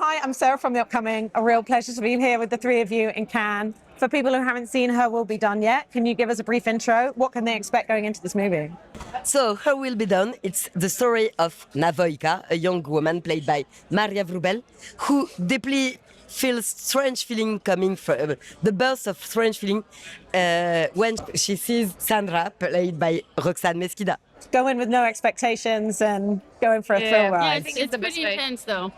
Hi, I'm Sarah from The Upcoming. A real pleasure to be here with the three of you in Cannes. For people who haven't seen Her Will Be Done yet, can you give us a brief intro? What can they expect going into this movie? So, Her Will Be Done, it's the story of Nava, a young woman played by Maria Wro bel, who deeply feels strange feeling coming from the burst of strange feeling when she sees Sandra, played by Roxane Mesquida. Go in with no expectations and go in for a thrill ride. Yeah, I think it's pretty intense though.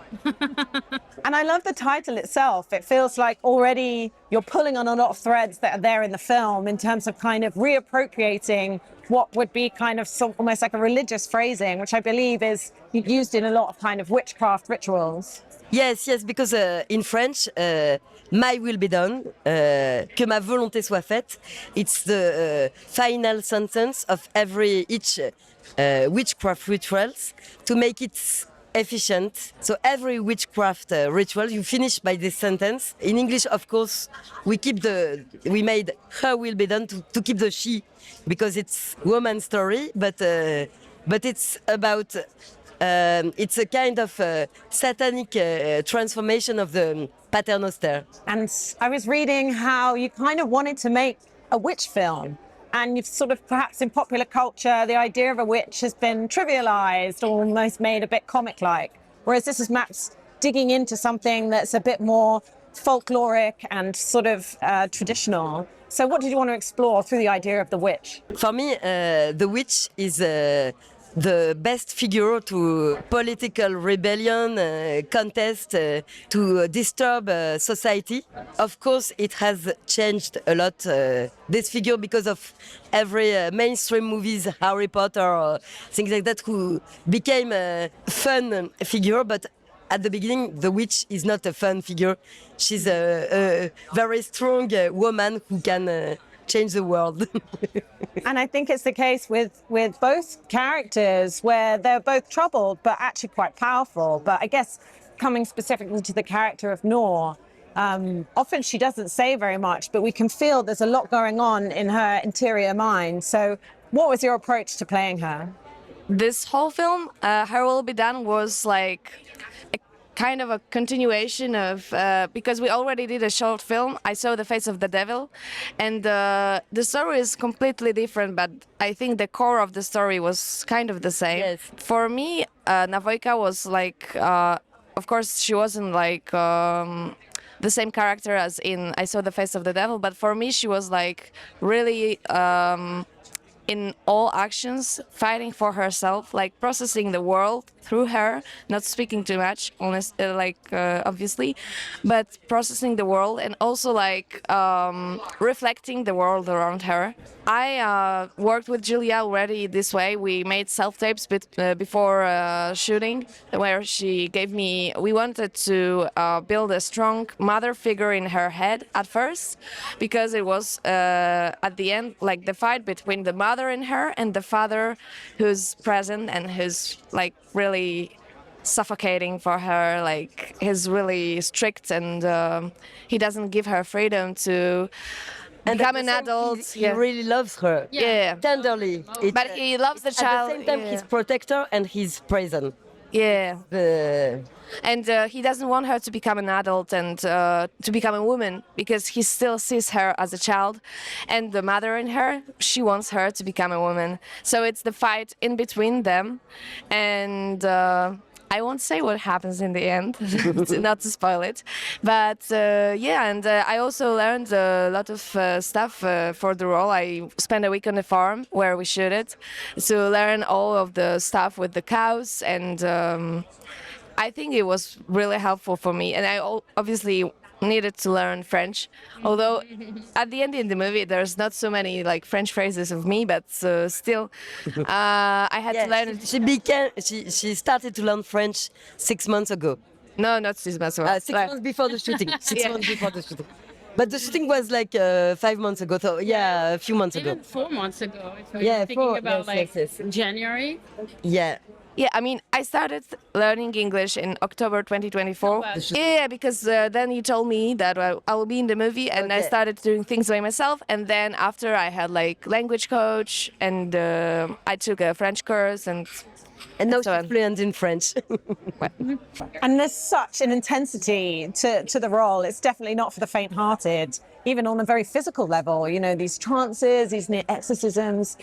And I love the title itself. It feels like already you're pulling on a lot of threads that are there in the film in terms of kind of reappropriating what would be kind of almost like a religious phrasing, which I believe is used in a lot of kind of witchcraft rituals. Yes, because in French, my will be done, que ma volonté soit faite, it's the final sentence of each witchcraft rituals to make it efficient. So every witchcraft ritual, you finish by this sentence. In English, of course, we made her will be done to keep the she, because it's woman's story, but it's about. It's a kind of satanic transformation of the paternoster. And I was reading how you kind of wanted to make a witch film. And you've sort of, perhaps in popular culture, the idea of a witch has been trivialized, almost made a bit comic-like. Whereas this is perhaps digging into something that's a bit more folkloric and sort of traditional. So what did you want to explore through the idea of the witch? For me, the witch is the best figure to political rebellion, contest, to disturb society. Of course, it has changed a lot, this figure, because of every mainstream movies, Harry Potter or things like that, who became a fun figure, but at the beginning, the witch is not a fun figure. She's a very strong woman who can change the world. And I think it's the case with both characters, where they're both troubled, but actually quite powerful. But I guess coming specifically to the character of Noor, often she doesn't say very much, but we can feel there's a lot going on in her interior mind. So what was your approach to playing her? This whole film, Her Will Be Done, was like a kind of a continuation of, because we already did a short film, I Saw the Face of the Devil, and the story is completely different, but I think the core of the story was kind of the same. Yes. For me, Navoika was like, of course, she wasn't like the same character as in I Saw the Face of the Devil, but for me, she was like really in all actions, fighting for herself, like processing the world through her, not speaking too much, obviously, but processing the world and also like reflecting the world around her. I worked with Julia already this way. We made self-tapes before shooting, where she gave me, we wanted to build a strong mother figure in her head at first, because it was at the end like the fight between the mother in her and the father who's present and who's like really suffocating for her, like he's really strict and he doesn't give her freedom to become an adult. He really loves her. Yeah. Tenderly. But he loves the child. At the same time, he's protector and he's prison. Yeah. And he doesn't want her to become an adult and to become a woman, because he still sees her as a child. And the mother in her, she wants her to become a woman. So it's the fight in between them. And I won't say what happens in the end, not to spoil it. But I also learned a lot of stuff for the role. I spent a week on the farm where we shoot it to learn all of the stuff with the cows, and I think it was really helpful for me. And I obviously needed to learn French, although at the end in the movie there's not so many like French phrases of me, but still I had to learn it. She started to learn French 6 months ago. No, not 6 months ago. 6 months before the shooting. 6 months before the shooting. But the shooting was like 5 months ago, so yeah, a few months ago. Even 4 months ago, if Yeah, thinking about January. Yeah. Yeah, I mean, I started learning English in October 2024. Yeah, because then you told me that I will be in the movie, and I Okay. started doing things by myself. And then after, I had like language coach, and I took a French course, And now so she's on. fluent in French. And there's such an intensity to the role. It's definitely not for the faint-hearted, even on a very physical level. You know, these trances, these near exorcisms.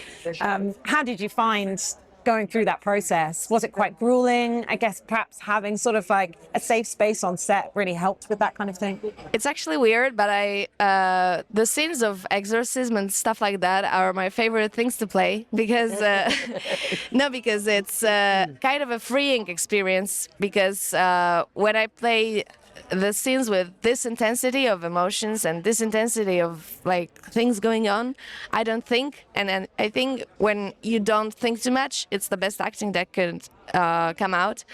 How did you find going through that process? Was it quite grueling? I guess perhaps having sort of like a safe space on set really helped with that kind of thing. It's actually weird, but the scenes of exorcism and stuff like that are my favorite things to play because because it's kind of a freeing experience. Because when I play the scenes with this intensity of emotions and this intensity of like things going on, I don't think, and I think when you don't think too much, it's the best acting that could come out,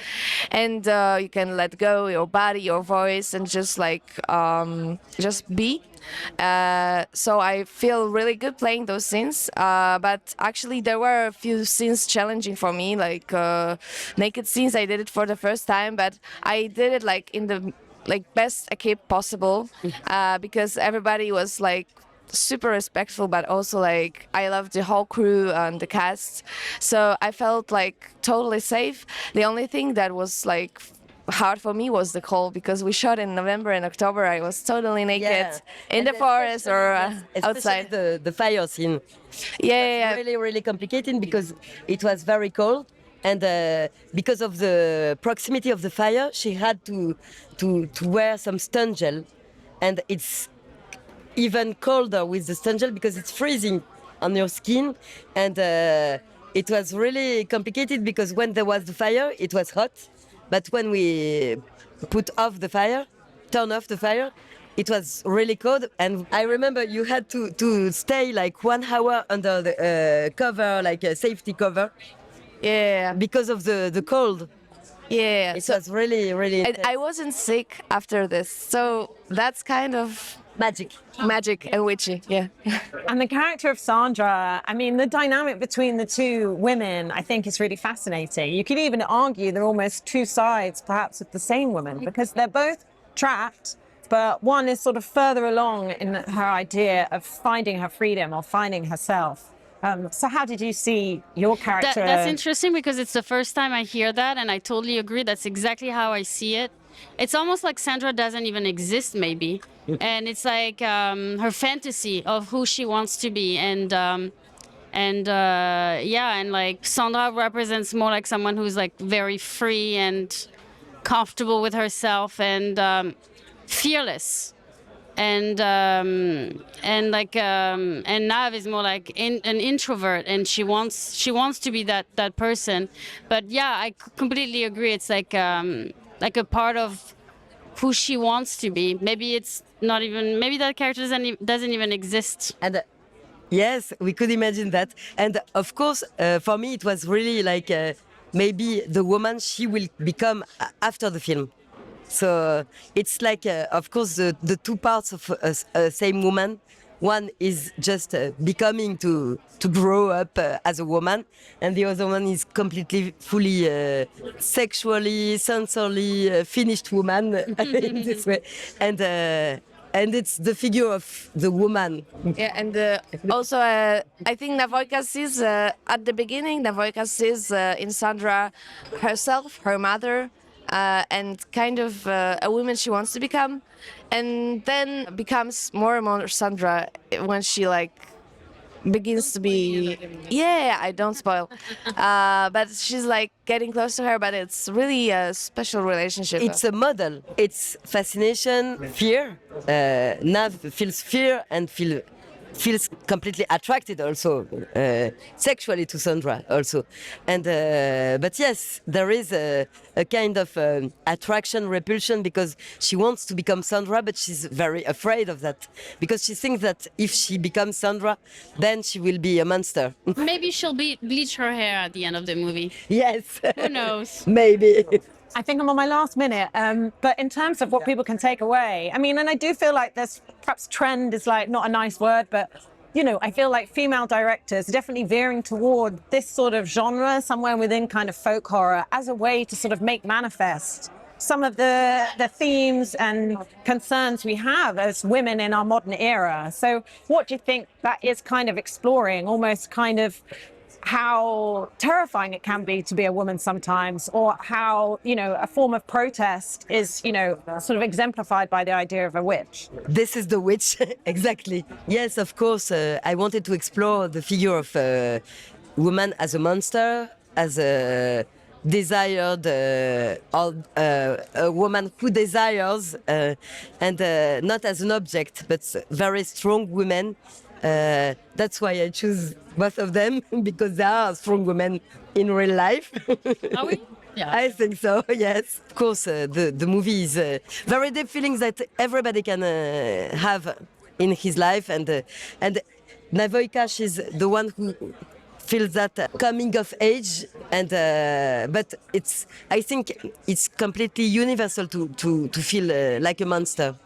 and you can let go your body, your voice, and just like just be. So I feel really good playing those scenes, but actually there were a few scenes challenging for me, like naked scenes. I did it for the first time, but I did it like in the best equipped possible, because everybody was like super respectful, but also like I loved the whole crew and the cast, so I felt like totally safe. The only thing that was like hard for me was the cold, because we shot in November and October. I was totally naked in And the forest or especially outside. the fire scene. Yeah. Really, really complicated because it was very cold, and because of the proximity of the fire, she had to wear some stun gel, and it's even colder with the stun gel because it's freezing on your skin, and it was really complicated because when there was the fire, it was hot, but when we turn off the fire, it was really cold. And I remember you had to stay like 1 hour under the cover, like a safety cover, Yeah. because of the cold. Yeah. It was really, really And I intense. wasn't sick after this, so that's kind of Magic. magic and witchy. Yeah. And the character of Sandra, I mean, the dynamic between the two women, I think, is really fascinating. You could even argue they're almost two sides, perhaps, of the same woman, because they're both trapped, but one is sort of further along in her idea of finding her freedom or finding herself. So how did you see your character? That's interesting because it's the first time I hear that, and I totally agree. That's exactly how I see it. It's almost like Sandra doesn't even exist, maybe, and it's like her fantasy of who she wants to be, and like Sandra represents more like someone who's like very free and comfortable with herself and fearless. And Nav is more like an introvert, and she wants to be that person. But yeah, I completely agree. It's like a part of who she wants to be. Maybe it's not even. Maybe that character doesn't even exist. And yes, we could imagine that. And of course, for me, it was really like maybe the woman she will become after the film. So it's like, of course, the two parts of a same woman. One is just becoming to grow up as a woman, and the other one is completely, fully sexually, sensually finished woman in this way. And it's the figure of the woman. Yeah, and also I think Navoika sees at the beginning. Navoika sees in Sandra herself, her mother, and kind of a woman she wants to become, and then becomes more and more Sandra when she like begins to be. Yeah, I don't spoil, but she's like getting close to her. But it's really a special relationship. It's a model. It's fascination, fear. Nav feels fear and feels completely attracted also sexually to Sandra also. And but yes, there is a kind of attraction, repulsion, because she wants to become Sandra, but she's very afraid of that because she thinks that if she becomes Sandra, then she will be a monster. Maybe she'll bleach her hair at the end of the movie. Yes. Who knows? Maybe. I think I'm on my last minute, but in terms of what people can take away, I mean, and I do feel like there's perhaps trend is like not a nice word, but I feel like female directors are definitely veering toward this sort of genre, somewhere within kind of folk horror, as a way to sort of make manifest some of the themes and concerns we have as women in our modern era. So what do you think that is kind of exploring, almost kind of how terrifying it can be to be a woman sometimes, or how, a form of protest is, sort of exemplified by the idea of a witch? This is the witch, exactly. Yes, of course, I wanted to explore the figure of a woman as a monster, as a desired, a woman who desires, and not as an object, but very strong women. That's why I choose both of them, because they are strong women in real life. Are we? Yeah. I think so, yes. Of course, the movie is very deep feelings that everybody can have in his life. And Navoika, she's the one who feels that coming of age. And but I think it's completely universal to feel like a monster.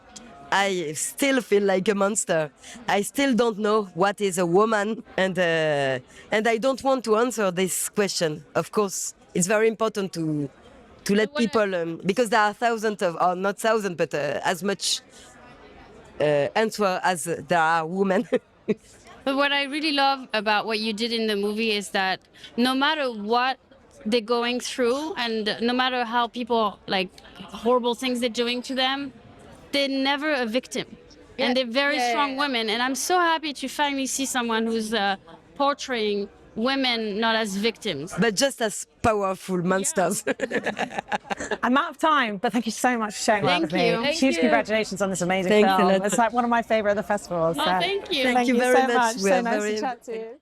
I still feel like a monster. I still don't know what is a woman, and I don't want to answer this question. Of course, it's very important to let people, because there are thousands of, or not thousands, but as much answer as there are women. But what I really love about what you did in the movie is that no matter what they're going through, and no matter how people, like, horrible things they're doing to them, they're never a victim. And they're very strong women. And I'm so happy to finally see someone who's portraying women not as victims, But just as powerful monsters. I'm out of time, but thank you so much for sharing that with me. Thank you. Thank Huge you. congratulations on this amazing Thanks a film. lot. It's like one of my favorite of the festivals. Oh, thank you. Thank you very so much. much. We So are nice very- to chat to you.